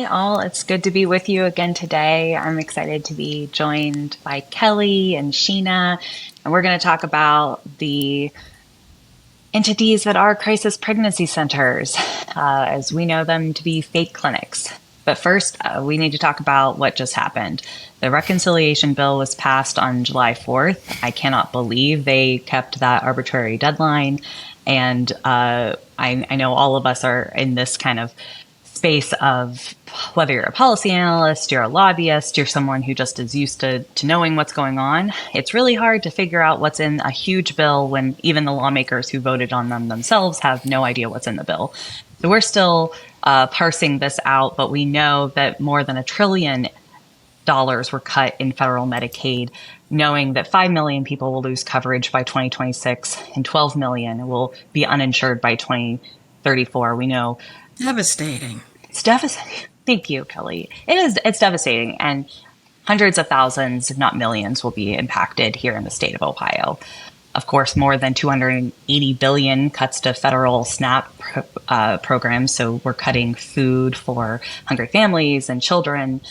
Hi, all. It's good to be with you again today. I'm excited to be joined by Kelly and Sheena, and we're going to talk about the entities that are crisis pregnancy centers, as we know them to be fake clinics. But first, we need to talk about what just happened. The reconciliation bill was passed on July 4th. I cannot believe they kept that arbitrary deadline. And I know all of us are in this kind of space of whether you're a policy analyst, you're a lobbyist, you're someone who just is used to knowing what's going on. It's really hard to figure out what's in a huge bill when even the lawmakers who voted on them themselves have no idea what's in the bill. So we're still parsing this out, but we know that more than $1 trillion were cut in federal Medicaid, knowing that 5 million people will lose coverage by 2026 and 12 million will be uninsured by 2034. We know Devastating. it's devastating. Thank you, Kelly. It's devastating. And hundreds of thousands, if not millions, will be impacted here in the state of Ohio. Of course, more than 280 billion cuts to federal SNAP programs. So we're cutting food for hungry families and children.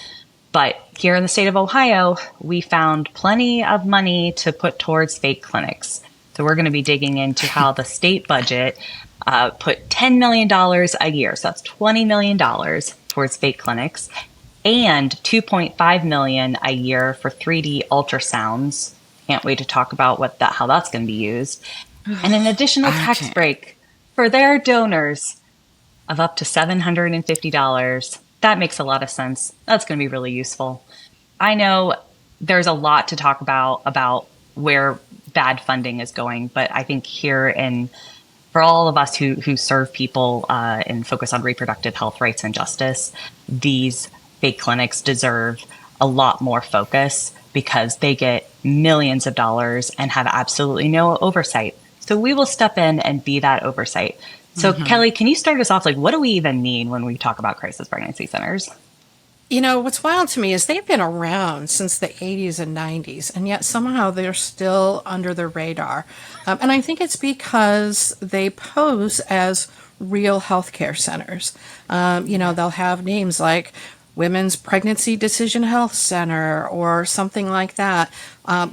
But here in the state of Ohio, we found plenty of money to put towards fake clinics. So we're going to be digging into how the state budget put $10 million a year. So that's $20 million towards fake clinics and $2.5 million a year for 3D ultrasounds. Can't wait to talk about how that's going to be used. And an additional tax break for their donors of up to $750. That makes a lot of sense. That's going to be really useful. I know there's a lot to talk about where bad funding is going, but I think for all of us who serve people and focus on reproductive health rights and justice, these fake clinics deserve a lot more focus because they get millions of dollars and have absolutely no oversight. So we will step in and be that oversight. So Kelly, can you start us off? Like, what do we even mean when we talk about crisis pregnancy centers? You know, what's wild to me is they've been around since the 80s and 90s, and yet somehow they're still under the radar. And I think it's because they pose as real healthcare centers. They'll have names like Women's Pregnancy Decision Health Center or something like that.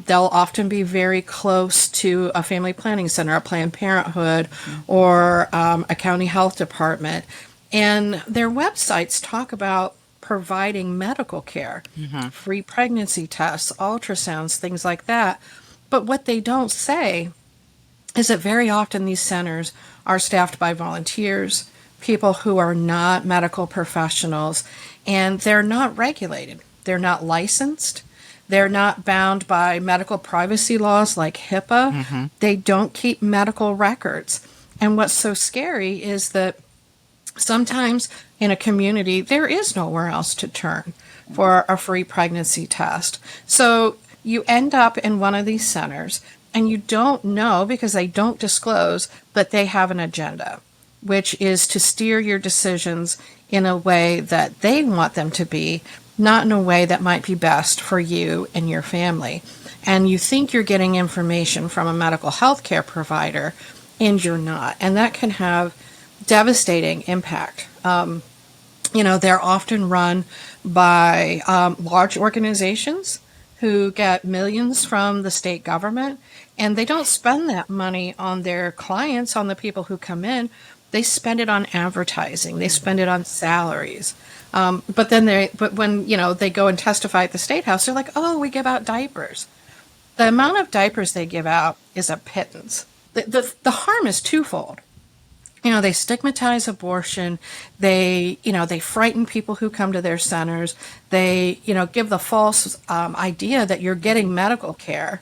They'll often be very close to a family planning center, a Planned Parenthood, or a county health department. And their websites talk about providing medical care, free pregnancy tests, ultrasounds, things like that. But what they don't say is that very often these centers are staffed by volunteers, people who are not medical professionals, and they're not regulated. They're not licensed. They're not bound by medical privacy laws like HIPAA. They don't keep medical records. And what's so scary is that sometimes in a community, there is nowhere else to turn for a free pregnancy test. So you end up in one of these centers and you don't know, because they don't disclose, that they have an agenda, which is to steer your decisions in a way that they want them to be, not in a way that might be best for you and your family. And you think you're getting information from a medical health care provider, and you're not. And that can have devastating impact. They're often run by large organizations who get millions from the state government, and they don't spend that money on their clients, on the people who come in. They spend it on advertising. They spend it on salaries. But when they go and testify at the State House, they're like, "Oh, we give out diapers." The amount of diapers they give out is a pittance. The harm is twofold. They stigmatize abortion. They frighten people who come to their centers. They, give the false idea that you're getting medical care.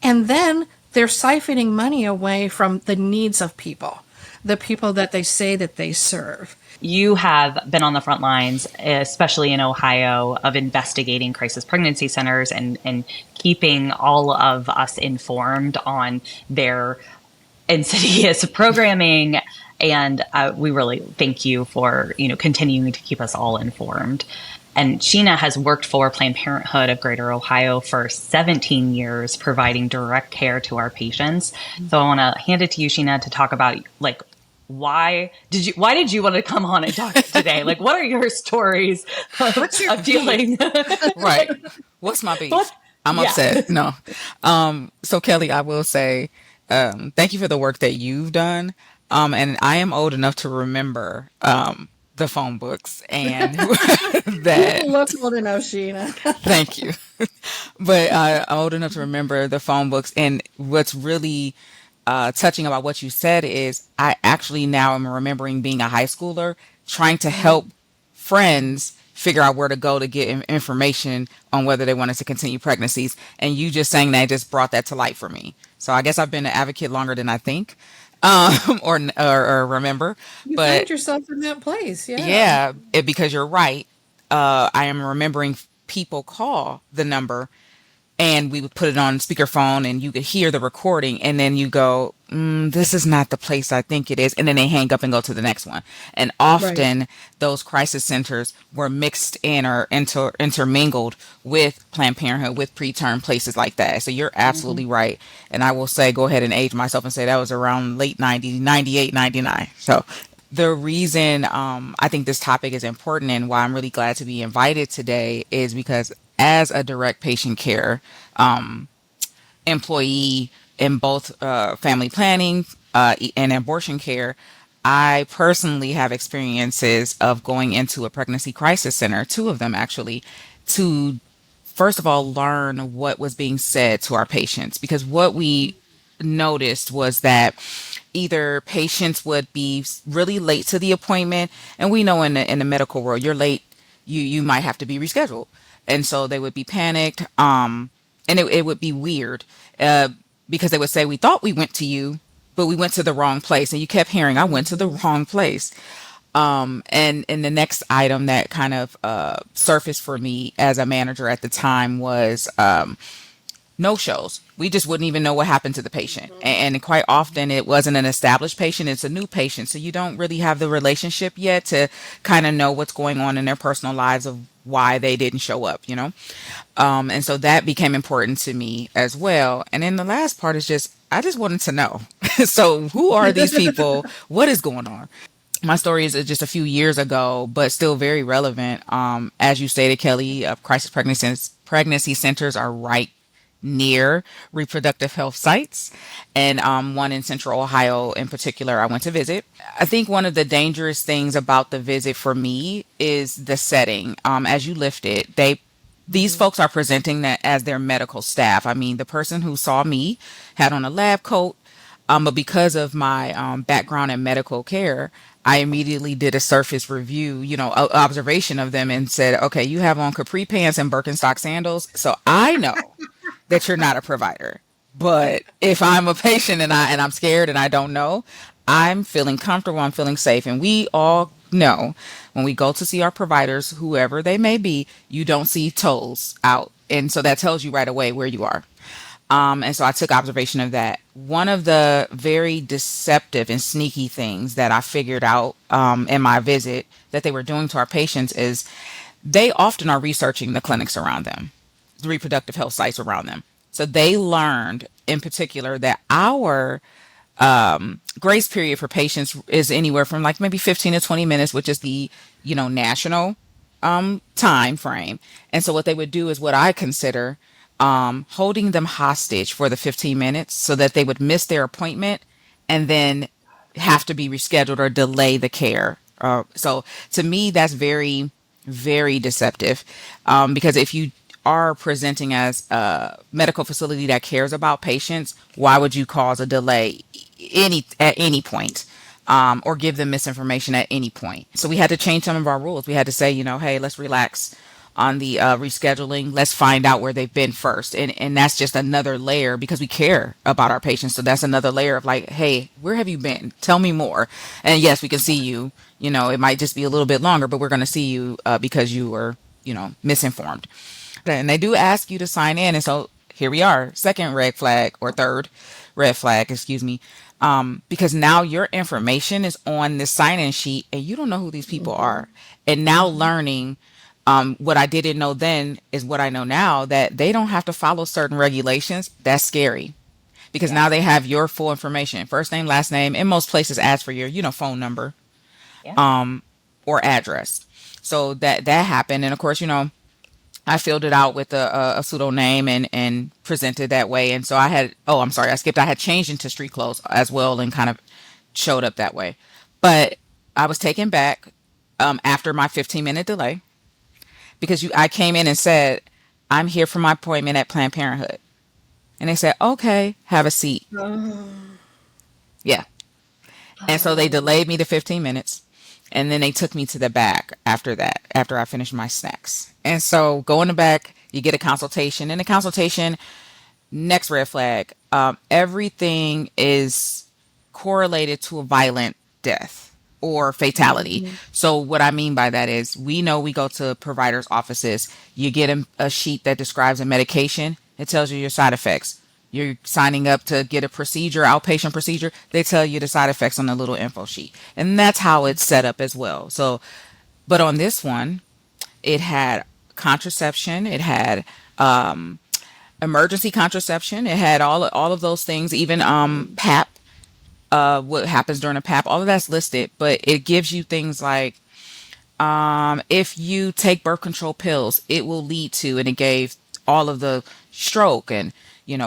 And then they're siphoning money away from the needs of people, the people that they say that they serve. You have been on the front lines, especially in Ohio, of investigating crisis pregnancy centers and keeping all of us informed on their insidious programming. And we really thank you for, continuing to keep us all informed. And Sheena has worked for Planned Parenthood of Greater Ohio for 17 years, providing direct care to our patients. So I want to hand it to you, Sheena, to talk about why did you want to come on and talk today? Like, what are your stories What's your of beef? dealing? Right. What's my What? beef? I'm Yeah. upset. No. So Kelly, I will say, thank you for the work that you've done. And I am old enough to remember, the phone books and You that. don't look old enough, Sheena. Thank you. But I'm old enough to remember the phone books. And what's really touching about what you said is I actually now am remembering being a high schooler trying to help friends figure out where to go to get information on whether they wanted to continue pregnancies. And you just saying that just brought that to light for me. So I guess I've been an advocate longer than I think, or remember. You But find yourself in that place, yeah. yeah, because you're right. I am remembering people call the number and we would put it on speakerphone and you could hear the recording and then you go, this is not the place I think it is. And then they hang up and go to the next one. And Right. often those crisis centers were mixed in or intermingled with Planned Parenthood, with preterm places like that. So you're absolutely right. And I will say, go ahead and age myself and say that was around late 90s, 98, 99. So the reason I think this topic is important and why I'm really glad to be invited today is because as a direct patient care employee in both family planning and abortion care, I personally have experiences of going into a pregnancy crisis center, two of them actually, to first of all learn what was being said to our patients. Because what we noticed was that either patients would be really late to the appointment, and we know in the medical world, you're late, you might have to be rescheduled, and so they would be panicked, and it would be weird, uh, because they would say we thought we went to you, but we went to the wrong place, and you kept hearing I went to the wrong place. And the next item that kind of surfaced for me as a manager at the time was no shows. We just wouldn't even know what happened to the patient. And quite often it wasn't an established patient, it's a new patient. So you don't really have the relationship yet to kind of know what's going on in their personal lives of why they didn't show up, you know? And so that became important to me as well. And then the last part is just, I just wanted to know. So who are these people? What is going on? My story is just a few years ago, but still very relevant. As you stated, Kelly, crisis pregnancy centers are right near reproductive health sites, and one in Central Ohio in particular, I went to visit. I think one of the dangerous things about the visit for me is the setting. As you lifted, these folks are presenting that as their medical staff. I mean, the person who saw me had on a lab coat, but because of my background in medical care, I immediately did a surface review, observation of them and said, okay, you have on capri pants and Birkenstock sandals. So I know that you're not a provider. But if I'm a patient and I'm scared and I don't know, I'm feeling comfortable, I'm feeling safe. And we all know when we go to see our providers, whoever they may be, you don't see toes out. And so that tells you right away where you are. And so I took observation of that. One of the very deceptive and sneaky things that I figured out in my visit that they were doing to our patients is they often are researching the clinics around them, the reproductive health sites around them. So they learned in particular that our grace period for patients is anywhere from like maybe 15 to 20 minutes, which is the, national time frame. And so what they would do is what I consider holding them hostage for the 15 minutes so that they would miss their appointment and then have to be rescheduled or delay the care. So to me, that's very, very deceptive, because if you are presenting as a medical facility that cares about patients, why would you cause a delay at any point? Or give them misinformation at any point. So we had to change some of our rules. We had to say, hey, let's relax on the rescheduling. Let's find out where they've been first. And that's just another layer because we care about our patients. So that's another layer of like, hey, where have you been? Tell me more. And yes, we can see you. It might just be a little bit longer, but we're going to see you because you were, misinformed. And they do ask you to sign in. And so here we are, second red flag or third red flag, excuse me. Because now your information is on this sign-in sheet and you don't know who these people are. And now learning what I didn't know then is what I know now, that they don't have to follow certain regulations. That's scary because now they have your full information, first name, last name. In most places ask for your, phone number Yeah. or address. So that happened. And of course, I filled it out with a pseudo name and presented that way. And so I had, oh, I'm sorry, I skipped. I had changed into street clothes as well and kind of showed up that way. But I was taken back after my 15-minute delay because I came in and said, I'm here for my appointment at Planned Parenthood. And they said, okay, have a seat. Yeah. And so they delayed me to 15 minutes. And then they took me to the back after that, after I finished my snacks. And so go in the back, you get a consultation. In the consultation, next red flag, everything is correlated to a violent death or fatality. So what I mean by that is we know we go to providers' offices, you get a sheet that describes a medication. It tells you your side effects. You're signing up to get a procedure, outpatient procedure. They tell you the side effects on the little info sheet. And that's how it's set up as well. So, but on this one, it had contraception. It had emergency contraception. It had all of those things, even PAP, what happens during a PAP. All of that's listed, but it gives you things like if you take birth control pills, it will lead to, and it gave all of the stroke and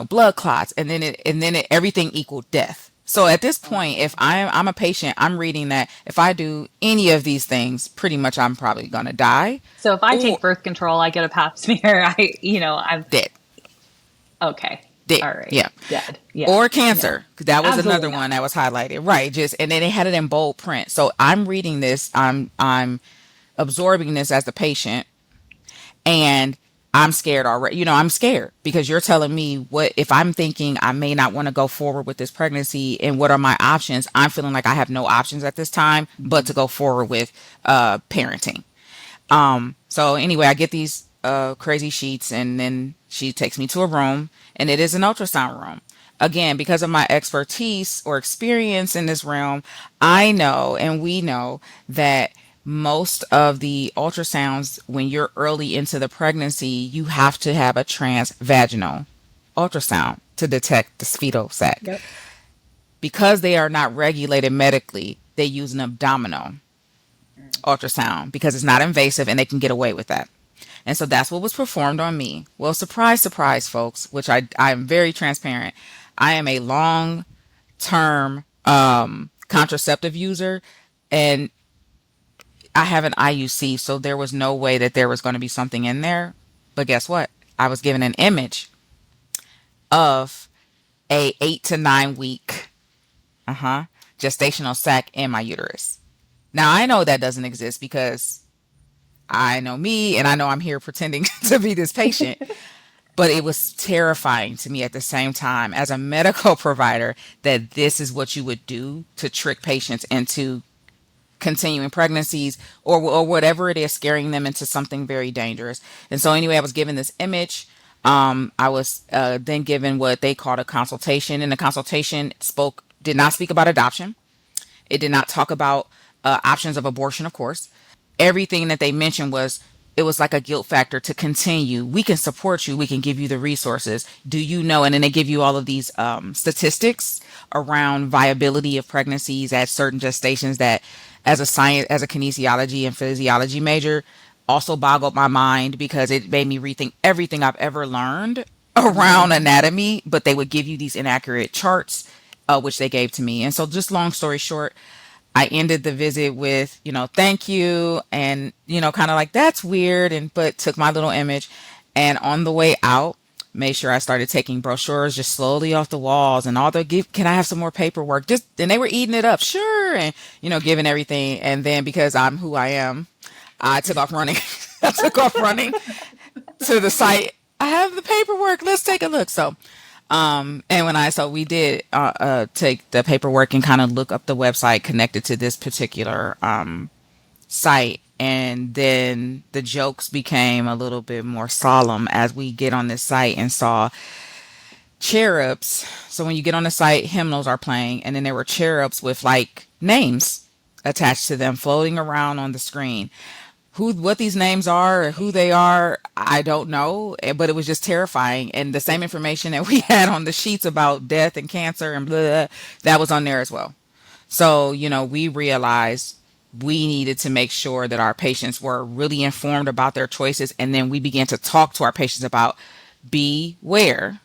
blood clots, and then everything equaled death. So at this point, if I'm a patient, I'm reading that if I do any of these things, pretty much I'm probably gonna die So if I or take birth control, I get a pap smear. I'm dead. okay. Dead. All right. Yeah. Dead. Yeah. Or No, cancer. 'Cause that was another absolutely one not. that was highlighted. Right. Just, and then they had it in bold print. So I'm reading this. I'm absorbing this as the patient, and I'm scared already. I'm scared because you're telling me what if I'm thinking I may not want to go forward with this pregnancy, and what are my options? I'm feeling like I have no options at this time but to go forward with parenting. So anyway, I get these crazy sheets, and then she takes me to a room, and it is an ultrasound room. Again, because of my expertise or experience in this realm, I know and we know that most of the ultrasounds, when you're early into the pregnancy, you have to have a transvaginal ultrasound to detect the fetal sac. Yep. Because they are not regulated medically, they use an abdominal ultrasound because it's not invasive and they can get away with that. And so that's what was performed on me. Well, surprise, surprise, folks, which I'm very transparent. I am a long term contraceptive user, and I have an IUC, so there was no way that there was going to be something in there. But guess what? I was given an image of a 8 to 9 week gestational sac in my uterus. Now I know that doesn't exist because I know me and I know I'm here pretending to be this patient. But it was terrifying to me at the same time as a medical provider that this is what you would do to trick patients into continuing pregnancies or whatever it is, scaring them into something very dangerous. And so anyway, I was given this image. I was then given what they called a consultation, and the consultation did not speak about adoption. It did not talk about options of abortion, of course. Everything that they mentioned was it was like a guilt factor to continue. We can support you. We can give you the resources. Do you know? And then they give you all of these statistics around viability of pregnancies at certain gestations that, as a kinesiology and physiology major, also boggled my mind because it made me rethink everything I've ever learned around anatomy. But they would give you these inaccurate charts, which they gave to me. And so, just long story short, I ended the visit with, thank you, and kind of like that's weird, but took my little image, and on the way out, made sure I started taking brochures just slowly off the walls, and all the can I have some more paperwork? And they were eating it up, sure, and giving everything, and then because I'm who I am, I took off running. I took off running to the site. I have the paperwork. Let's take a look. So. We did take the paperwork and kind of look up the website connected to this particular site, and then the jokes became a little bit more solemn as we get on this site and saw cherubs. So when you get on the site, hymnals are playing, and then there were cherubs with like names attached to them floating around on the screen. what these names are or who they are, I don't know. But it was just terrifying. And the same information that we had on the sheets about death and cancer and blah, blah, that was on there as well. So, we realized we needed to make sure that our patients were really informed about their choices. And then we began to talk to our patients about beware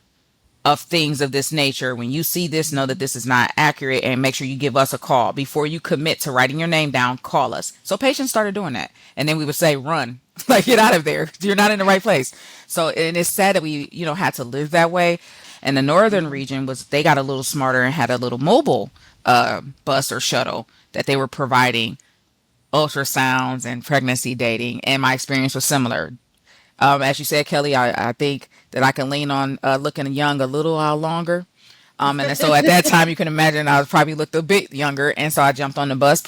of things of this nature. When you see this, know that this is not accurate, and make sure you give us a call before you commit to writing your name down. Call us. So patients started doing that, and then we would say, run, like, get out of there, you're not in the right place. So, and it's sad that we had to live that way. And the northern region they got a little smarter and had a little mobile bus or shuttle that they were providing ultrasounds and pregnancy dating, and my experience was similar. As you said, Kelly, I think that I can lean on looking young a little longer. And so at that time, you can imagine I probably looked a bit younger. And so I jumped on the bus,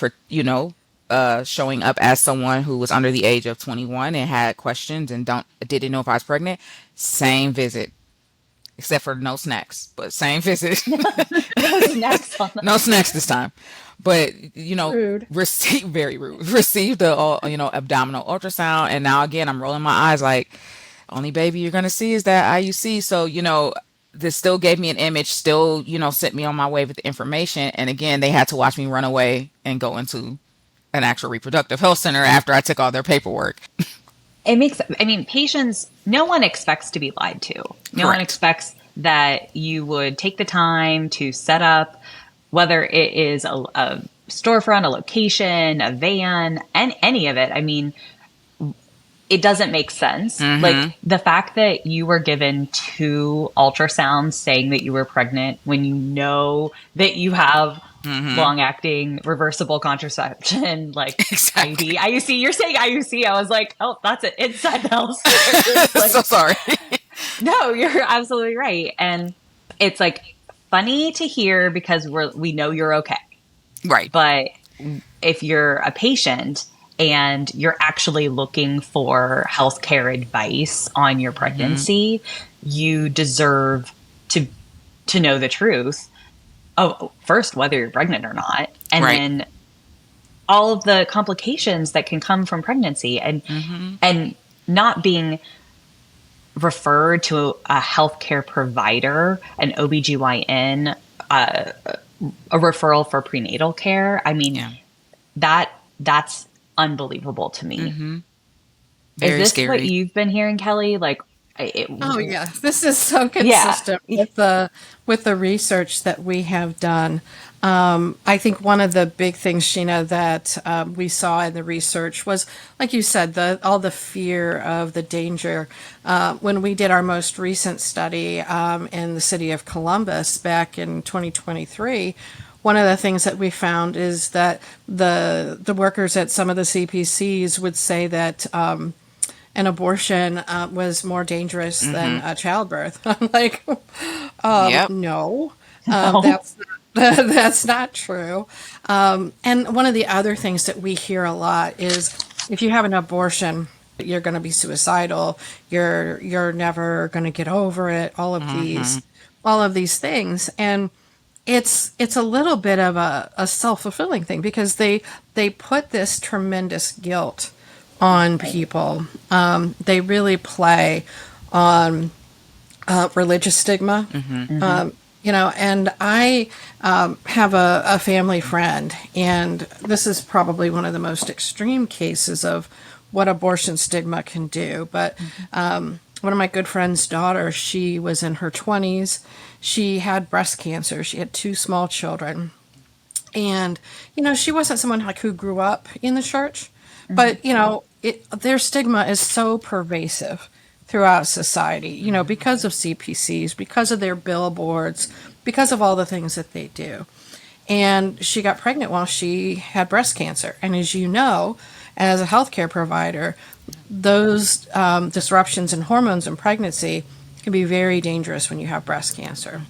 showing up as someone who was under the age of 21 and had questions and didn't know if I was pregnant. Same visit, except for no snacks, but same visit. No snacks this time. But, Rude. very rude. Received the, abdominal ultrasound. And now, again, I'm rolling my eyes like, only baby you're going to see is that IUC. So, this still gave me an image, still, sent me on my way with the information. And again, they had to watch me run away and go into an actual reproductive health center after I took all their paperwork. Patients, no one expects to be lied to. No one Correct. expects that you would take the time to set up, whether it is a storefront, a location, a van, and any of it. It doesn't make sense. Mm-hmm. Like the fact that you were given 2 ultrasounds saying that you were pregnant when you know that you have long-acting reversible contraception, like Exactly. IUC. You're saying IUC. I was like, oh, that's it. Inside the house. Like, So sorry. no, you're absolutely right. And it's like funny to hear because we know you're okay. Right. But if you're a patient and you're actually looking for healthcare advice on your pregnancy, you deserve to know the truth of first whether you're pregnant or not, and Right. then all of the complications that can come from pregnancy, and not being referred to a healthcare provider, an OBGYN, a referral for prenatal care. That's unbelievable to me. Very Is this scary. what you've been hearing, Kelly? Like, Oh yeah, this is so consistent with the research that we have done. I think one of the big things, Sheena, that we saw in the research was, like you said, all the fear of the danger. When we did our most recent study in the city of Columbus back in 2023, one of the things that we found is that the workers at some of the CPCs would say that an abortion was more dangerous than a childbirth. I'm like, Yep. no, No. that's not true. And one of the other things that we hear a lot is if you have an abortion, you're going to be suicidal. You're never going to get over it. All of these things, and it's a little bit of a self-fulfilling thing because they put this tremendous guilt on people. They really play on religious stigma. And I have a family friend, and this is probably one of the most extreme cases of what abortion stigma can do. But one of my good friend's daughters, she was in her 20s. She had breast cancer. She had 2 small children. And, she wasn't someone like who grew up in the church, but, their stigma is so pervasive throughout society, because of CPCs, because of their billboards, because of all the things that they do. And she got pregnant while she had breast cancer. And as you know, as a healthcare provider, those disruptions in hormones in pregnancy can be very dangerous when you have breast cancer.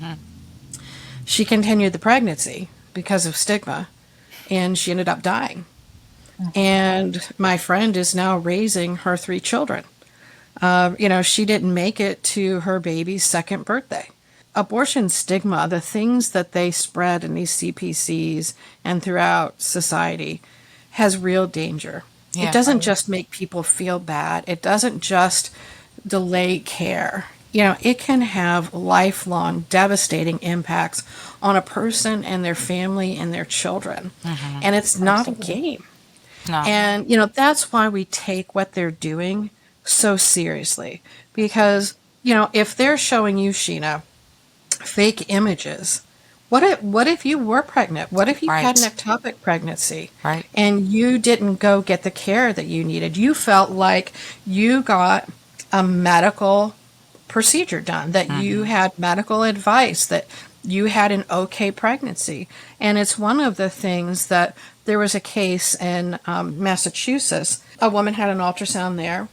She continued the pregnancy because of stigma, and she ended up dying. And my friend is now raising her 3 children. She didn't make it to her baby's 2nd birthday. Abortion stigma, the things that they spread in these CPCs and throughout society, has real danger. It Yeah. doesn't just make people feel bad. It doesn't just delay care. It can have lifelong devastating impacts on a person and their family and their children. Hmm. And it's not a Absolutely. game. No. And, that's why we take what they're doing so seriously. Because, if they're showing you, Sheena, fake images, what if you were pregnant? What if you had an Right. ectopic pregnancy Right. and you didn't go get the care that you needed? You felt like you got a medical procedure done, that you Hmm. had medical advice, that you had an okay pregnancy. And it's one of the things that there was a case in Massachusetts. A woman had an ultrasound there.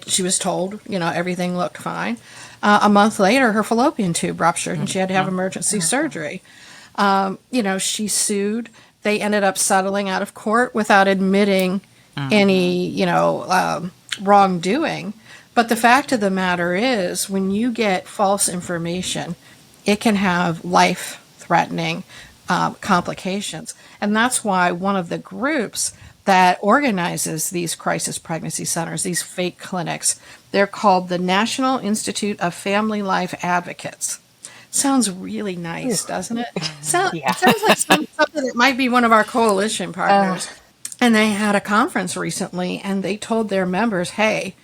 She was told, everything looked fine. A month later, her fallopian tube ruptured and she had to have emergency surgery. She sued. They ended up settling out of court without admitting any, wrongdoing. But the fact of the matter is, when you get false information, it can have life threatening complications. And that's why one of the groups that organizes these crisis pregnancy centers, these fake clinics, they're called the National Institute of Family Life Advocates. Sounds really nice, doesn't it? Yeah. Sounds like something that might be one of our coalition partners. And they had a conference recently and they told their members, hey,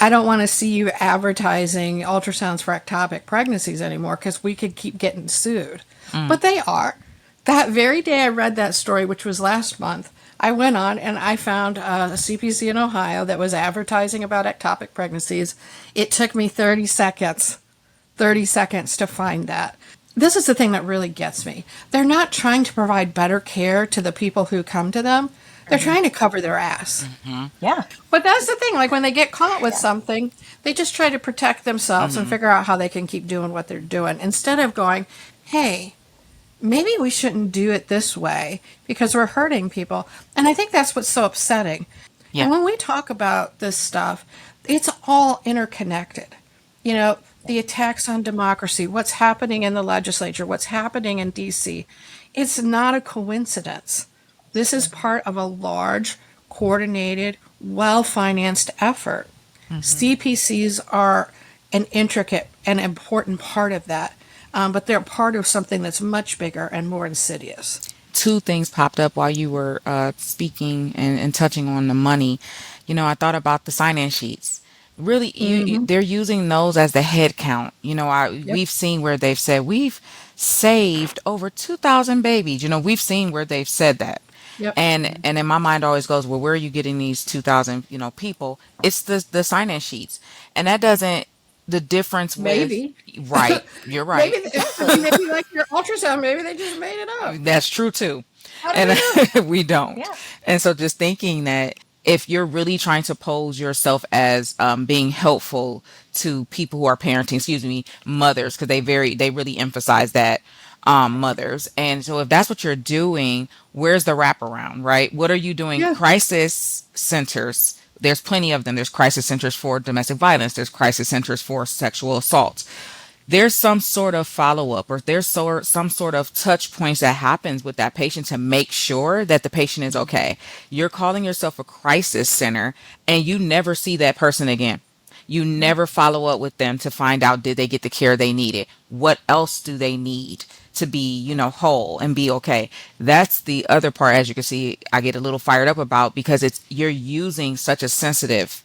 I don't want to see you advertising ultrasounds for ectopic pregnancies anymore because we could keep getting sued. But they are. That very day I read that story, which was last month, I went on and I found a CPC in Ohio that was advertising about ectopic pregnancies. It took me 30 seconds to find that. This is the thing that really gets me. They're not trying to provide better care to the people who come to them. They're trying to cover their ass. Yeah. But that's the thing. Like when they get caught with something, they just try to protect themselves and figure out how they can keep doing what they're doing instead of going, hey, maybe we shouldn't do it this way because we're hurting people. And I think that's what's so upsetting. And Yeah. when we talk about this stuff, it's all interconnected. The attacks on democracy, what's happening in the legislature, what's happening in DC. It's not a coincidence. This is part of a large, coordinated, well financed effort. CPCs are an intricate and important part of that, but they're part of something that's much bigger and more insidious. Two things popped up while you were speaking and touching on the money. I thought about the sign-in sheets. Really, they're using those as the head count. Yep. We've seen where they've said we've saved over 2,000 babies. We've seen where they've said that. Yep. And in my mind always goes, well, where are you getting these 2,000, people? It's the sign-in sheets. And that doesn't, the difference with, Maybe. right, you're right. maybe like your ultrasound, maybe they just made it up. That's true too. How do we And know? we don't. Yeah. And so just thinking that if you're really trying to pose yourself as being helpful to people who are parenting, excuse me, mothers, because they really emphasize that mothers. And so if that's what you're doing, where's the wraparound, right? What are you doing? Yeah. Crisis centers. There's plenty of them. There's crisis centers for domestic violence. There's crisis centers for sexual assault. There's some sort of follow up or there's some sort of touch points that happens with that patient to make sure that the patient is okay. You're calling yourself a crisis center and you never see that person again. You never follow up with them to find out did they get the care they needed? What else do they need to be, whole and be okay? That's the other part, as you can see, I get a little fired up about because you're using such a sensitive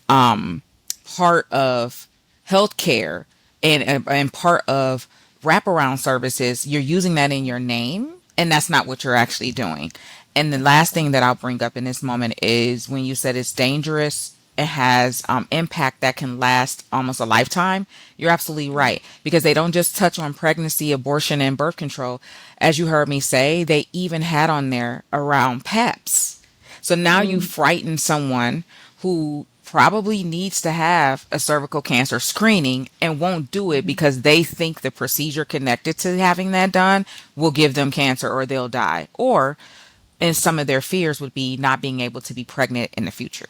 part of healthcare and part of wraparound services. You're using that in your name, and that's not what you're actually doing. And the last thing that I'll bring up in this moment is when you said it's dangerous, it has impact that can last almost a lifetime. You're absolutely right because they don't just touch on pregnancy, abortion, and birth control. As you heard me say, they even had on there around PAPs. So now you frighten someone who probably needs to have a cervical cancer screening and won't do it because they think the procedure connected to having that done will give them cancer or they'll die. Or, and some of their fears would be not being able to be pregnant in the future.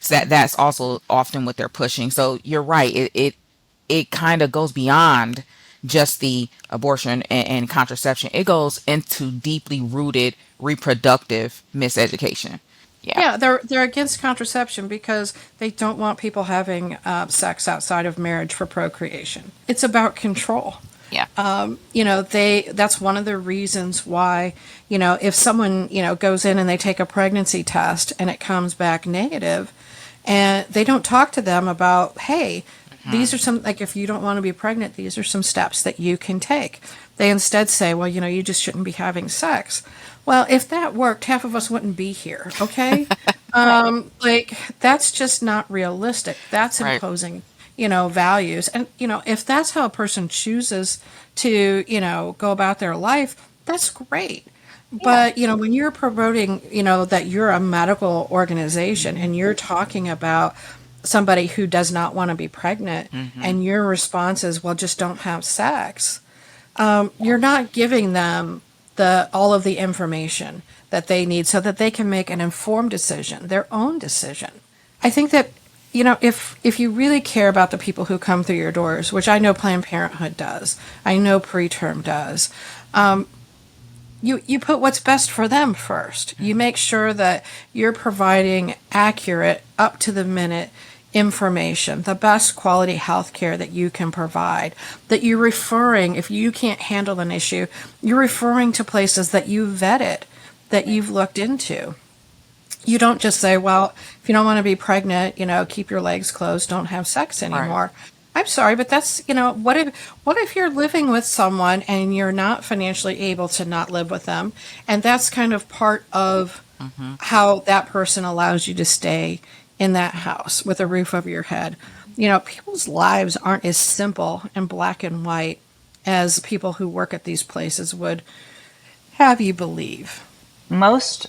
So that's also often what they're pushing. So you're right. It kind of goes beyond just the abortion and contraception. It goes into deeply rooted reproductive miseducation. Yeah. Yeah, they're against contraception because they don't want people having sex outside of marriage for procreation. It's about control. Yeah. That's one of the reasons why, if someone, goes in and they take a pregnancy test and it comes back negative, and they don't talk to them about, hey, these are some, like, if you don't want to be pregnant, these are some steps that you can take. They instead say, well, you just shouldn't be having sex. Well, if that worked, half of us wouldn't be here, okay? Like, that's just not realistic. That's Right. imposing, values. And, if that's how a person chooses to, go about their life, that's great. But, when you're promoting, that you're a medical organization and you're talking about somebody who does not want to be pregnant and your response is, well, just don't have sex, you're not giving them all of the information that they need so that they can make an informed decision, their own decision. I think that, if you really care about the people who come through your doors, which I know Planned Parenthood does, I know Preterm does, you put what's best for them first. You make sure that you're providing accurate, up to the minute information, the best quality health care that you can provide, that you're referring, if you can't handle an issue, you're referring to places that you vetted, that you've looked into. You don't just say, well, if you don't want to be pregnant, keep your legs closed, don't have sex anymore. Right. I'm sorry, but that's, what if you're living with someone and you're not financially able to not live with them? And that's kind of part of how that person allows you to stay in that house with a roof over your head. People's lives aren't as simple and black and white as people who work at these places would have you believe. Most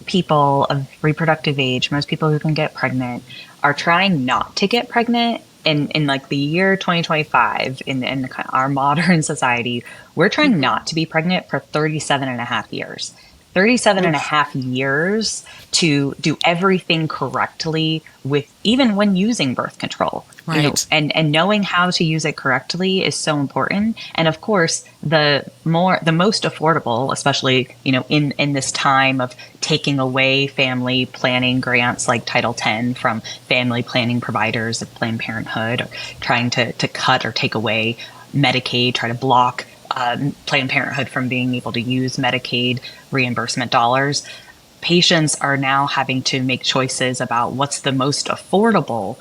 people of reproductive age, most people who can get pregnant, are trying not to get pregnant. In like the year 2025, in our modern society, we're trying not to be pregnant for 37 and a half years. 37 and a half years to do everything correctly, with even when using birth control. Right. And knowing how to use it correctly is so important. And of course, the most affordable, especially, in this time of taking away family planning grants like Title X from family planning providers of Planned Parenthood, or trying to cut or take away Medicaid, try to block Planned Parenthood from being able to use Medicaid reimbursement dollars. Patients are now having to make choices about what's the most affordable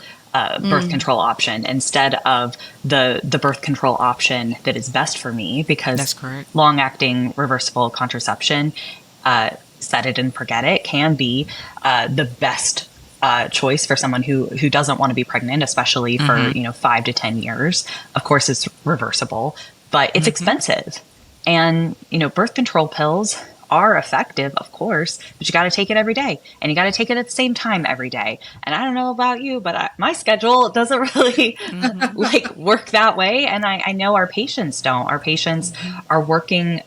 birth control option, instead of the birth control option that is best for me, because That's correct. long-acting reversible contraception, set it and forget it, can be the best choice for someone who doesn't want to be pregnant, especially for 5 to 10 years. Of course, it's reversible, but it's expensive. And birth control pills are effective, of course, but you got to take it every day, and you got to take it at the same time every day. And I don't know about you, but my schedule doesn't really like work that way. And I know our patients don't. Our patients are working,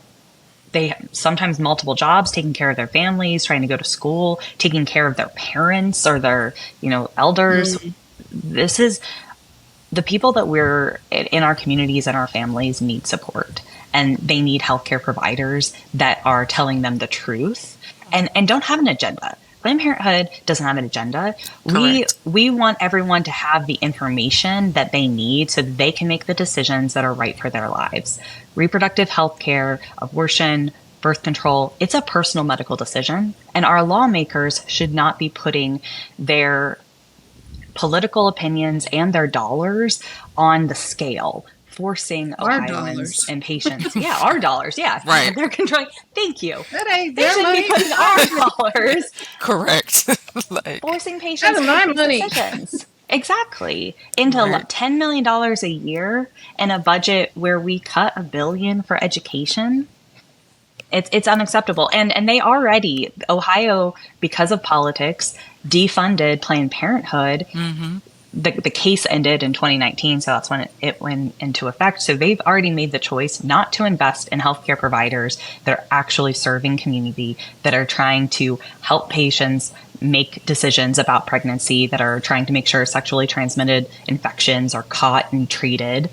they sometimes multiple jobs, taking care of their families, trying to go to school, taking care of their parents or their, elders. This is the people that we're in our communities and our families need support, and they need healthcare providers that are telling them the truth and don't have an agenda. Planned Parenthood doesn't have an agenda. We want everyone to have the information that they need so that they can make the decisions that are right for their lives. Reproductive health care, abortion, birth control, it's a personal medical decision. And our lawmakers should not be putting their political opinions and their dollars on the scale, forcing Our Ohioans dollars. and patients. Yeah, our dollars. Yeah. Right. They're controlling. Thank you. That ain't They their should money. be putting our dollars, Correct. Like, forcing patients to my make money. decisions. Exactly. Into Right. $10 million a year in a budget where we cut $1 billion for education. It's unacceptable. And they already, Ohio, because of politics, defunded Planned Parenthood. The case ended in 2019, so that's when it went into effect. So they've already made the choice not to invest in healthcare providers that are actually serving community, that are trying to help patients make decisions about pregnancy, that are trying to make sure sexually transmitted infections are caught and treated.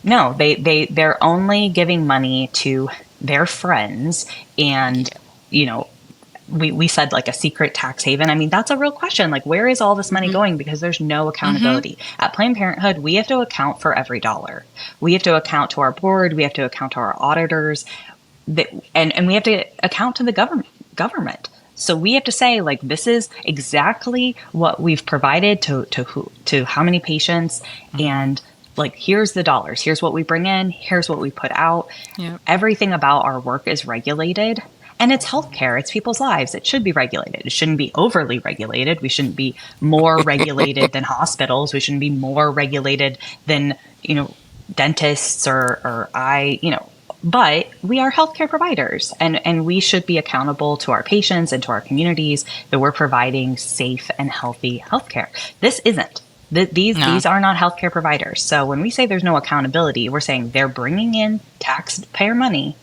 No, they're only giving money to their friends and, we said like a secret tax haven. I mean, that's a real question. Like, where is all this money going? Because there's no accountability. At Planned Parenthood, we have to account for every dollar. We have to account to our board. We have to account to our auditors, and we have to account to the government. So we have to say, like, this is exactly what we've provided to how many patients, and like, here's the dollars. Here's what we bring in. Here's what we put out. Yep. Everything about our work is regulated. And it's healthcare. It's people's lives. It should be regulated. It shouldn't be overly regulated. We shouldn't be more regulated than hospitals. We shouldn't be more regulated than, dentists or but we are healthcare providers, and we should be accountable to our patients and to our communities that we're providing safe and healthy healthcare. This isn't. These are not healthcare providers. So when we say there's no accountability, we're saying they're bringing in taxpayer money,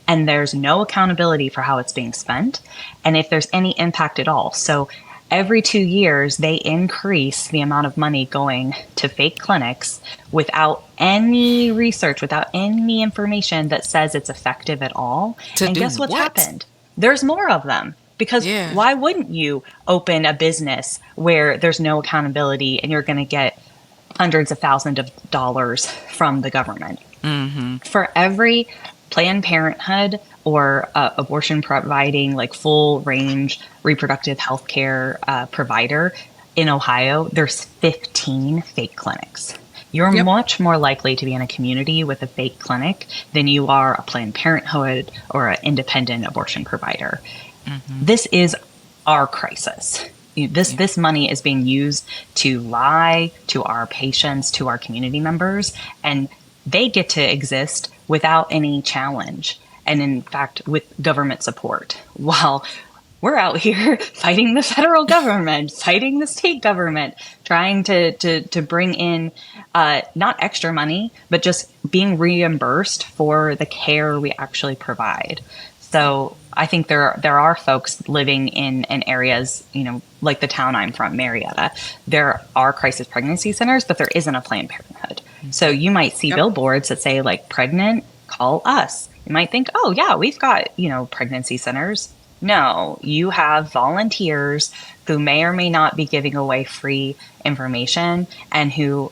and there's no accountability for how it's being spent and if there's any impact at all. So every 2 years, they increase the amount of money going to fake clinics without any research, without any information that says it's effective at all. And guess what's happened? There's more of them. Because why wouldn't you open a business where there's no accountability and you're going to get hundreds of thousands of dollars from the government? For every Planned Parenthood or abortion providing like full range reproductive health care provider in Ohio, there's 15 fake clinics. You're much more likely to be in a community with a fake clinic than you are a Planned Parenthood or an independent abortion provider. This is our crisis. This money is being used to lie to our patients, to our community members, and they get to exist without any challenge. And in fact, with government support, while we're out here fighting the federal government, fighting the state government, trying to bring in not extra money, but just being reimbursed for the care we actually provide. So I think there are folks living in areas, like the town I'm from, Marietta. There are crisis pregnancy centers, but there isn't a Planned Parenthood. So you might see billboards that say, like, pregnant, call us. You might think, oh, yeah, we've got, pregnancy centers. No, you have volunteers who may or may not be giving away free information and who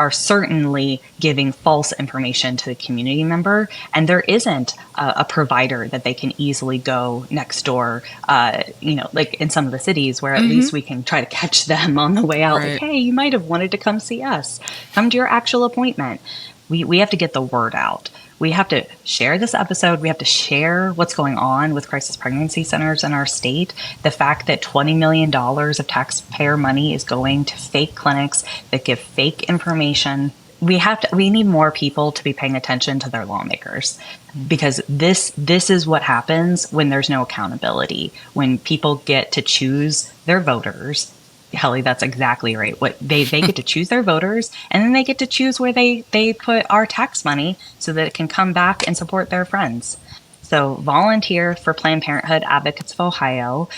are certainly giving false information to the community member. And there isn't a provider that they can easily go next door, like in some of the cities where at least we can try to catch them on the way out. Like, hey, you might have wanted to come see us. Come to your actual appointment. We have to get the word out. We have to share this episode. We have to share what's going on with crisis pregnancy centers in our state. The fact that $20 million of taxpayer money is going to fake clinics that give fake information. We need more people to be paying attention to their lawmakers, because this is what happens when there's no accountability, when people get to choose their voters. Helly, that's exactly right. What they get to choose their voters, and then they get to choose where they put our tax money so that it can come back and support their friends. So volunteer for Planned Parenthood Advocates of Ohio.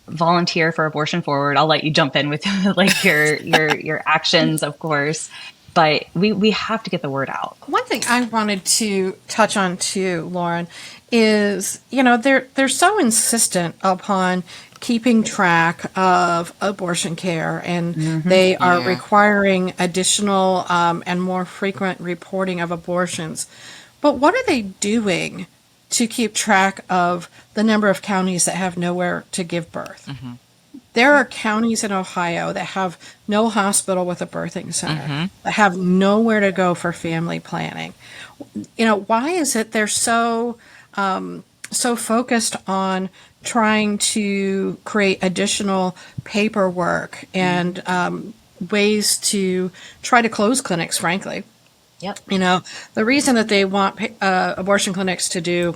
Volunteer for Abortion Forward. I'll let you jump in with like your actions, of course. But we have to get the word out. One thing I wanted to touch on too, Lauren, is they're so insistent upon keeping track of abortion care, and they are requiring additional and more frequent reporting of abortions. But what are they doing to keep track of the number of counties that have nowhere to give birth? There are counties in Ohio that have no hospital with a birthing center, that have nowhere to go for family planning. Why is it they're so focused on trying to create additional paperwork and ways to try to close clinics, frankly? Yep. The reason that they want abortion clinics to do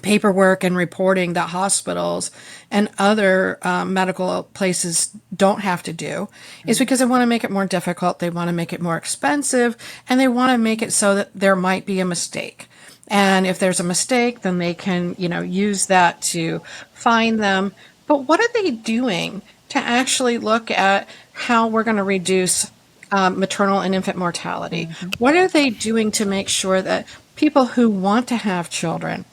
paperwork and reporting that hospitals and other medical places don't have to do is because they want to make it more difficult, they want to make it more expensive, and they want to make it so that there might be a mistake. And if there's a mistake, then they can, use that to fine them. But what are they doing to actually look at how we're going to reduce maternal and infant mortality? What are they doing to make sure that people who want to have children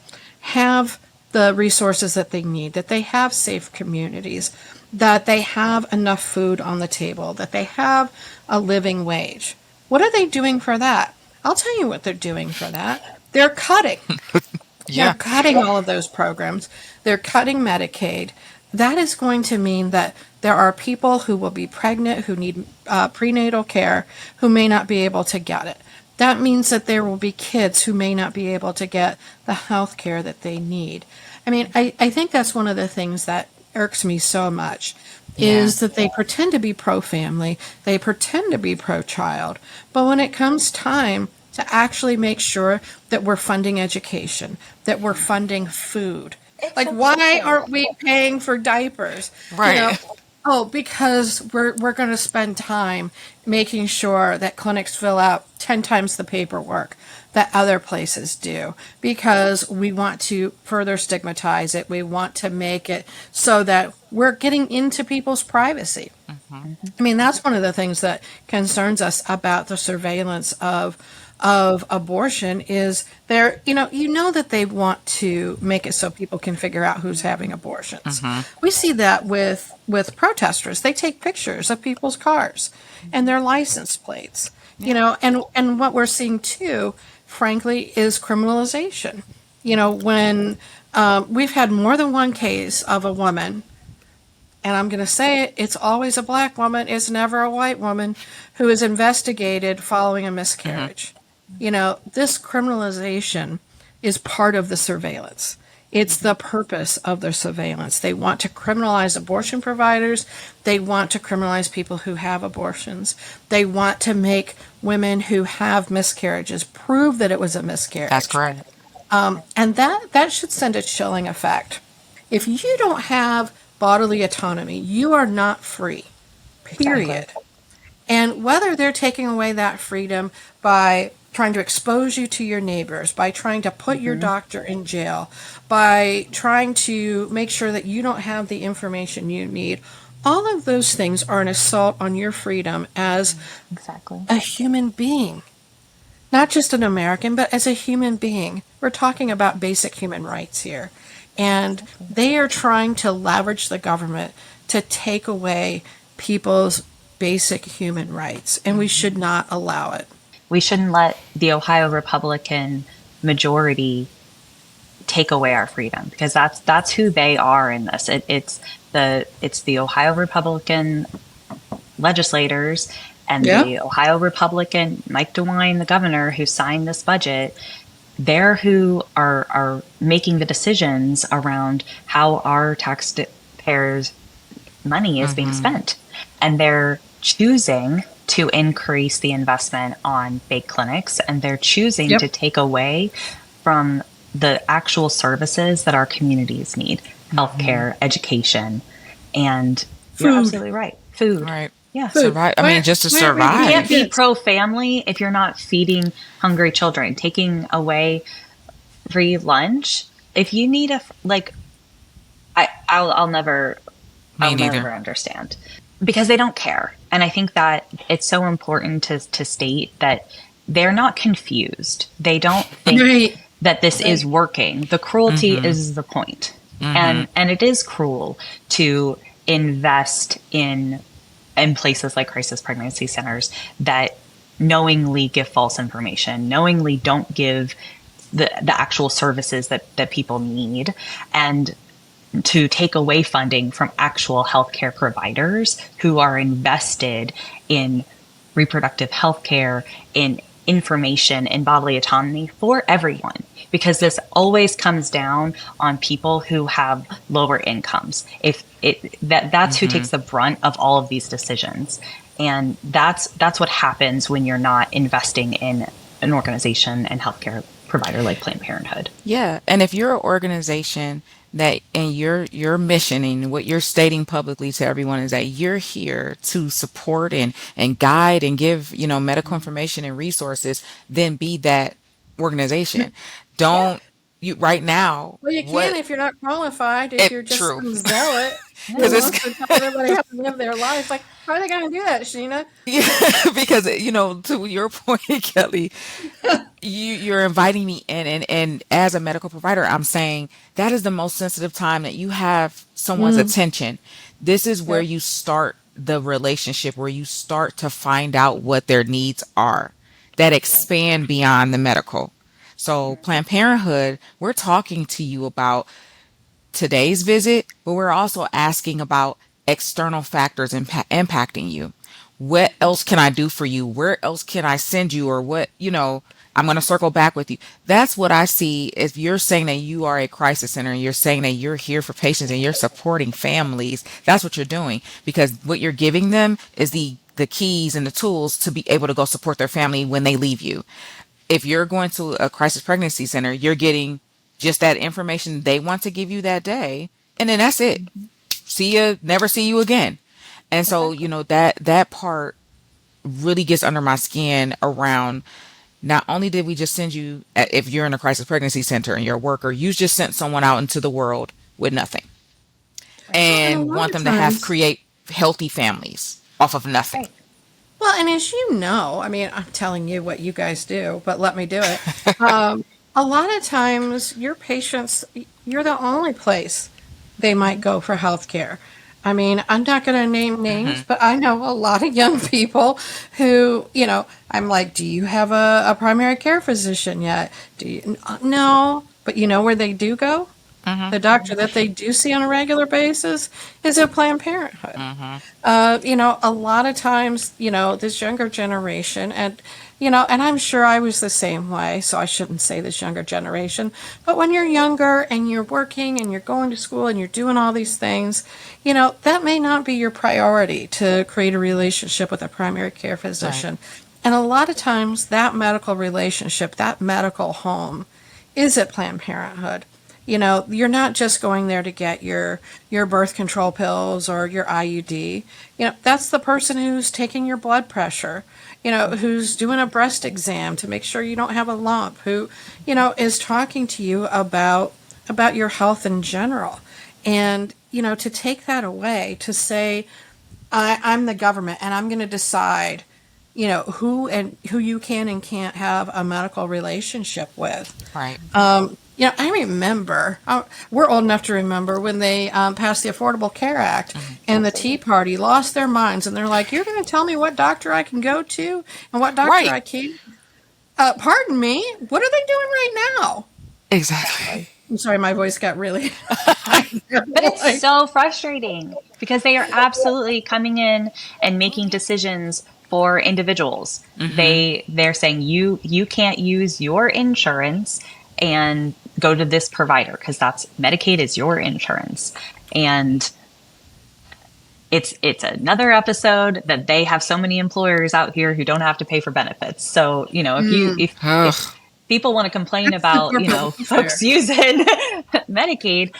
have the resources that they need, that they have safe communities, that they have enough food on the table, that they have a living wage. What are they doing for that? I'll tell you what they're doing for that. They're cutting. They're Yeah. cutting all of those programs. They're cutting Medicaid. That is going to mean that there are people who will be pregnant, who need prenatal care, who may not be able to get it. That means that there will be kids who may not be able to get the health care that they need. I mean, I think that's one of the things that irks me so much Yeah. is that they pretend to be pro-family, they pretend to be pro-child, but when it comes time to actually make sure that we're funding education, that we're funding food. Like, why aren't we paying for diapers? Right. Oh, because we're going to spend time making sure that clinics fill out 10 times the paperwork that other places do, because we want to further stigmatize it. We want to make it so that we're getting into people's privacy. I mean, that's one of the things that concerns us about the surveillance of abortion is there, you know that they want to make it so people can figure out who's having abortions. We see that with protesters. They take pictures of people's cars and their license plates, and what we're seeing too, frankly, is criminalization. When we've had more than one case of a woman, and I'm going to say it, it's always a black woman, it's never a white woman, who is investigated following a miscarriage. This criminalization is part of the surveillance. It's the purpose of their surveillance. They want to criminalize abortion providers. They want to criminalize people who have abortions. They want to make women who have miscarriages prove that it was a miscarriage. That's correct. And that should send a chilling effect. If you don't have bodily autonomy, you are not free, period. Exactly. And whether they're taking away that freedom by trying to expose you to your neighbors, by trying to put your doctor in jail, by trying to make sure that you don't have the information you need, all of those things are an assault on your freedom as Exactly. a human being. Not just an American, but as a human being. We're talking about basic human rights here. And they are trying to leverage the government to take away people's basic human rights, and we should not allow it. We shouldn't let the Ohio Republican majority take away our freedom, because that's who they are in this. It's the Ohio Republican legislators and the Ohio Republican Mike DeWine, the governor, who signed this budget. They're who are making the decisions around how our taxpayers' money is being spent, and they're choosing to increase the investment on fake clinics, and they're choosing to take away from the actual services that our communities need: healthcare, education, and you're Food. absolutely right. Food. Right. Yeah. Survive. I mean, just to Where- You survive. can't be pro-family if you're not feeding hungry children, taking away free lunch. If you need I'll never understand, because they don't care. And I think that it's so important to state that they're not confused. They don't think Right. that this is working. The cruelty is the point. And it is cruel to invest in places like crisis pregnancy centers that knowingly give false information, knowingly don't give the actual services that people need, and to take away funding from actual healthcare providers who are invested in reproductive health care, in information, in bodily autonomy for everyone. Because this always comes down on people who have lower incomes. That's who takes the brunt of all of these decisions. And that's what happens when you're not investing in an organization and healthcare provider like Planned Parenthood. Yeah, and if you're an organization that, and your mission and what you're stating publicly to everyone is that you're here to support and guide and give, medical information and resources, then be that organization. Don't you right now? Well, you can if you're not qualified, if you're just True. some zealot who Because wants to tell everybody how to live their life. Like, How are they going to do that, Sheena? Yeah, because to your point, Kelly, you're inviting me in, and as a medical provider, I'm saying that is the most sensitive time that you have someone's Mm, attention. This is where yep. you start the relationship, where you start to find out what their needs are that expand beyond the medical. So Planned Parenthood, we're talking to you about today's visit, but we're also asking about external factors impacting you. What else can I do for you? Where else can I send you? Or I'm going to circle back with you. That's what I see. If you're saying that you are a crisis center and you're saying that you're here for patients and you're supporting families, that's what you're doing, because what you're giving them is the keys and the tools to be able to go support their family when they leave you. If you're going to a crisis pregnancy center, you're getting just that information they want to give you that day, and then that's it. See you, never see you again. And so, Exactly. that part really gets under my skin around, not only did we just send you, if you're in a crisis pregnancy center and you're a worker, you just sent someone out into the world with nothing Well, and a and lot want of them to times, create healthy families off of nothing. Right. well, and as you know, I mean, I'm telling you what you guys do, but let me do it. A lot of times, your patients, you're the only place they might go for health care. I mean, I'm not going to name names, Hmm. but I know a lot of young people who, I'm like, do you have a primary care physician yet? Do you? No. But you know where they do go? Hmm. The doctor that they do see on a regular basis is at Planned Parenthood. Hmm. A lot of times, this younger generation, and I'm sure I was the same way, so I shouldn't say this younger generation, but when you're younger and you're working and you're going to school and you're doing all these things, that may not be your priority to create a relationship with a primary care Right. physician. And a lot of times, that medical relationship, that medical home, is at Planned Parenthood. You're not just going there to get your birth control pills or your IUD. That's the person who's taking your blood pressure, who's doing a breast exam to make sure you don't have a lump, who, is talking to you about your health in general. And, to take that away, to say, I'm the government and I'm going to decide, who you can and can't have a medical relationship with. Right. I remember, we're old enough to remember when they passed the Affordable Care Act Hmm. and the Tea Party lost their minds and they're like, you're going to tell me what doctor I can go to and what doctor Right. I can't? Pardon me, what are they doing right now? Exactly. I'm sorry, my voice got really high. But it's Like, so frustrating because they are absolutely coming in and making decisions for individuals. Hmm. They're saying you can't use your insurance and go to this provider because that's Medicaid is your insurance. And it's another episode that they have so many employers out here who don't have to pay for benefits. So, if Ugh. people want to complain that's the about, corporate folks welfare. using Medicaid,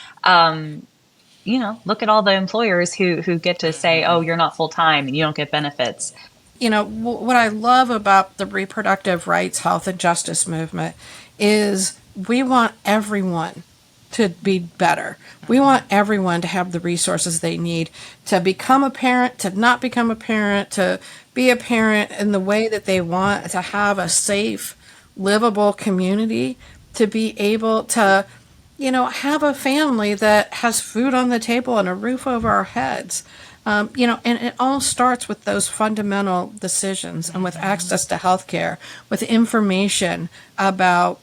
look at all the employers who get to say, "Oh, you're not full time and you don't get benefits." What I love about the reproductive rights, health, and justice movement is we want everyone to be better. We want everyone to have the resources they need to become a parent, to not become a parent, to be a parent in the way that they want, to have a safe, livable community, to be able to, have a family that has food on the table and a roof over our heads. And it all starts with those fundamental decisions and with access to healthcare, with information about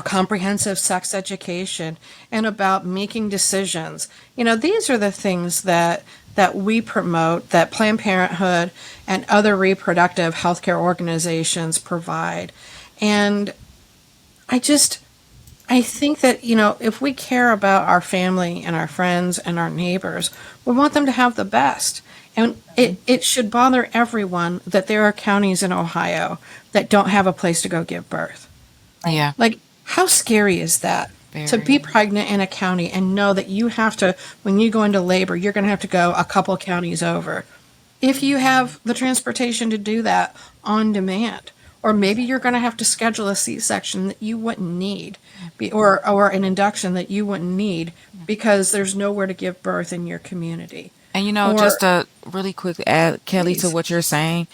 comprehensive sex education and about making decisions. These are the things that we promote, that Planned Parenthood and other reproductive healthcare organizations provide. And I just I think that, if we care about our family and our friends and our neighbors, we want them to have the best. And it should bother everyone that there are counties in Ohio that don't have a place to go give birth. Yeah. Like, how scary is that? To be Very. pregnant in a county and know that you have to, when you go into labor, you're going to have to go a couple counties over. If you have the transportation to do that on demand, or maybe you're going to have to schedule a C-section that you wouldn't need, or an induction that you wouldn't need because there's nowhere to give birth in your community. And just Or to really quick add, Kelly, to please. what you're saying,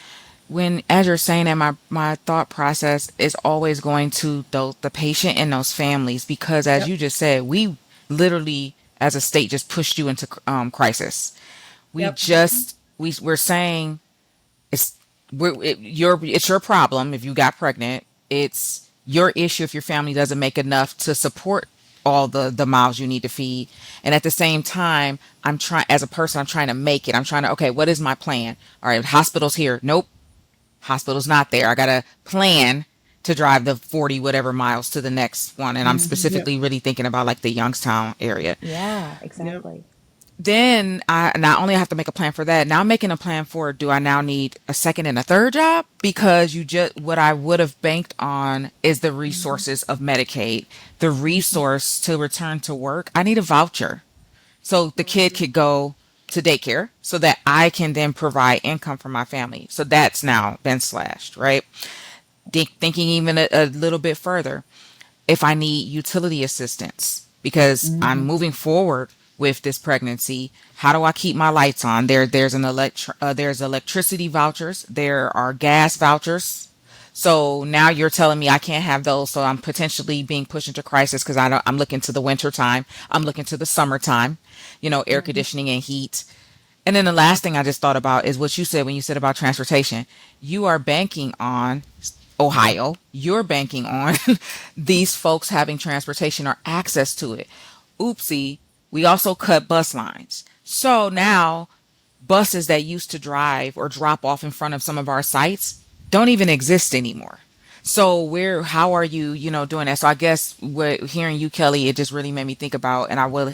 when as you're saying that, my thought process is always going to the patient and those families, because as Yep. you just said, we literally as a state just pushed you into crisis. We Yep. just we're saying it's it's your problem if you got pregnant. It's your issue if your family doesn't make enough to support all the mouths you need to feed. And at the same time, I'm trying as a person, I'm trying to make it. I'm trying to, okay, what is my plan? All right, hospital's here. Nope, hospital's not there. I got to plan to drive the 40 whatever miles to the next one. And I'm Yep. specifically really thinking about like the Youngstown area. Yeah, Yep. exactly. Then I not only have to make a plan for that, now I'm making a plan for, do I now need a second and a third job? Because you just, what I would have banked on is the Mhm. resources of Medicaid, the Mhm. resource to return to work. I need a voucher so the kid Mhm. could go to daycare so that I can then provide income for my family. So that's now been slashed, right? Thinking even a little bit further, if I need utility assistance because I'm Mhm. moving forward with this pregnancy, how do I keep my lights on? There's electricity vouchers, there are gas vouchers. So now you're telling me I can't have those, so I'm potentially being pushed into crisis because I'm looking to the winter time, I'm looking to the summertime, air Mhm. conditioning and heat. And then the last thing I just thought about is what you said when you said about transportation. You are banking on Ohio, you're banking on these folks having transportation or access to it. Oopsie, we also cut bus lines. So now buses that used to drive or drop off in front of some of our sites don't even exist anymore. So how are you, doing that? So I guess what hearing you, Kelly, it just really made me think about, and I will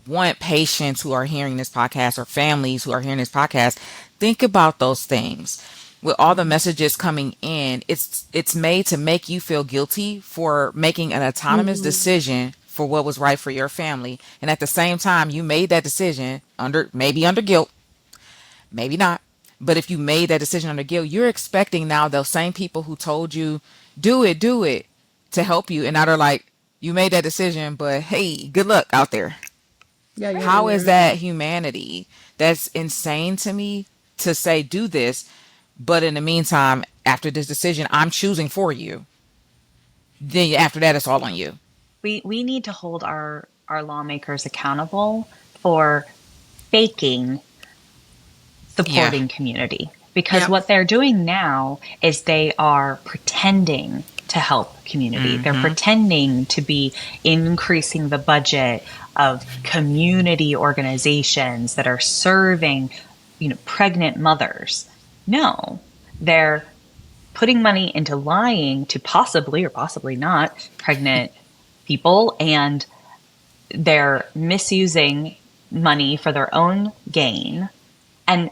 want patients who are hearing this podcast or families who are hearing this podcast, think about those things. With all the Mhm. messages coming in, it's made to make you feel guilty for making an autonomous Mhm. decision for what was right for your family. And at the same time, you made that decision under guilt, maybe not. But if you made that decision under guilt, you're expecting now those same people who told you, do it, to help you. And now they're like, you made that decision, but hey, good luck out there. Yeah, you're Right. How is ignoring that them. humanity? That's insane to me, to say do this, but in the meantime, after this decision, I'm choosing for you. Then after that, it's all on you. We need to hold our lawmakers accountable for faking Yeah. supporting community, because Yep. what they're doing now is they are pretending to help community. They're Mm-hmm. pretending to be increasing the budget of community organizations that are serving, pregnant mothers. No, they're putting money into lying to possibly or possibly not pregnant people, and they're misusing money for their own gain. And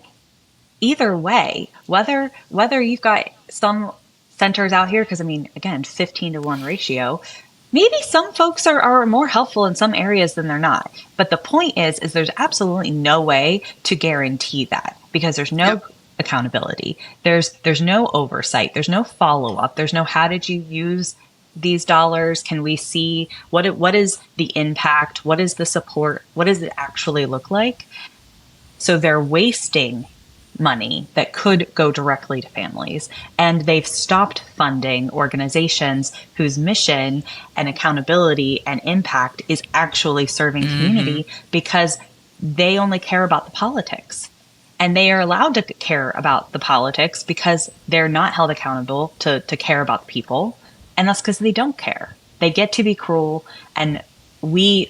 either way, whether you've got some centers out here, because I mean, again, 15-to-1 ratio, maybe some folks are more helpful in some areas than they're not. But the point is there's absolutely no way to guarantee that, because there's no Yep. accountability. There's no oversight. There's no follow up. There's no, how did you use these dollars? Can we see what is the impact? What is the support? What does it actually look like? So they're wasting money that could go directly to families. And they've stopped funding organizations whose mission and accountability and impact is actually serving Mm-hmm. community, because they only care about the politics. And they are allowed to care about the politics because they're not held accountable to care about the people. And that's because they don't care. They get to be cruel. And only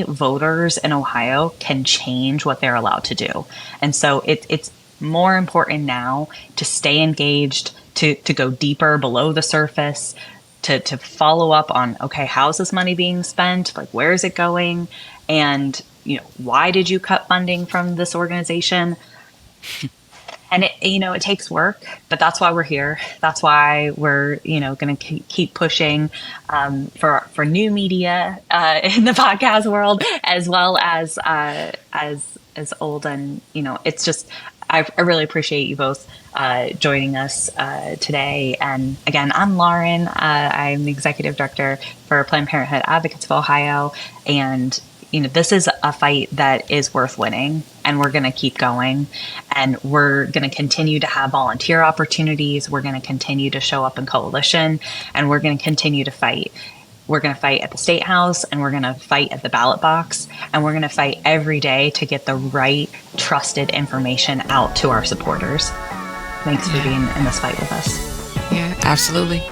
voters in Ohio can change what they're allowed to do. And so it's more important now to stay engaged, to go deeper below the surface, to follow up on, okay, how's this money being spent? Like, where is it going? And, why did you cut funding from this organization? And it takes work, but that's why we're here. That's why we're going to keep pushing, for new media, in the podcast world, as well as old. And it's just, I really appreciate you both joining us today. And again, I'm Lauren. I'm the executive director for Planned Parenthood Advocates of Ohio, and this is a fight that is worth winning, and we're going to keep going, and we're going to continue to have volunteer opportunities. We're going to continue to show up in coalition, and we're going to continue to fight. We're going to fight at the State House, and we're going to fight at the ballot box, and we're going to fight every day to get the right, trusted information out to our supporters. Thanks for being in this fight with us. Yeah, absolutely.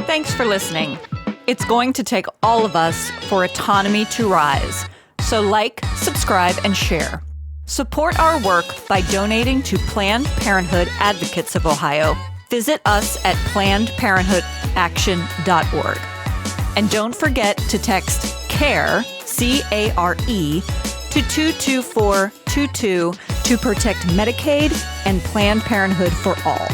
Thanks for listening. It's going to take all of us for autonomy to rise. So like, subscribe, and share. Support our work by donating to Planned Parenthood Advocates of Ohio. Visit us at plannedparenthoodaction.org. And don't forget to text CARE, C-A-R-E, to 22422 to protect Medicaid and Planned Parenthood for all.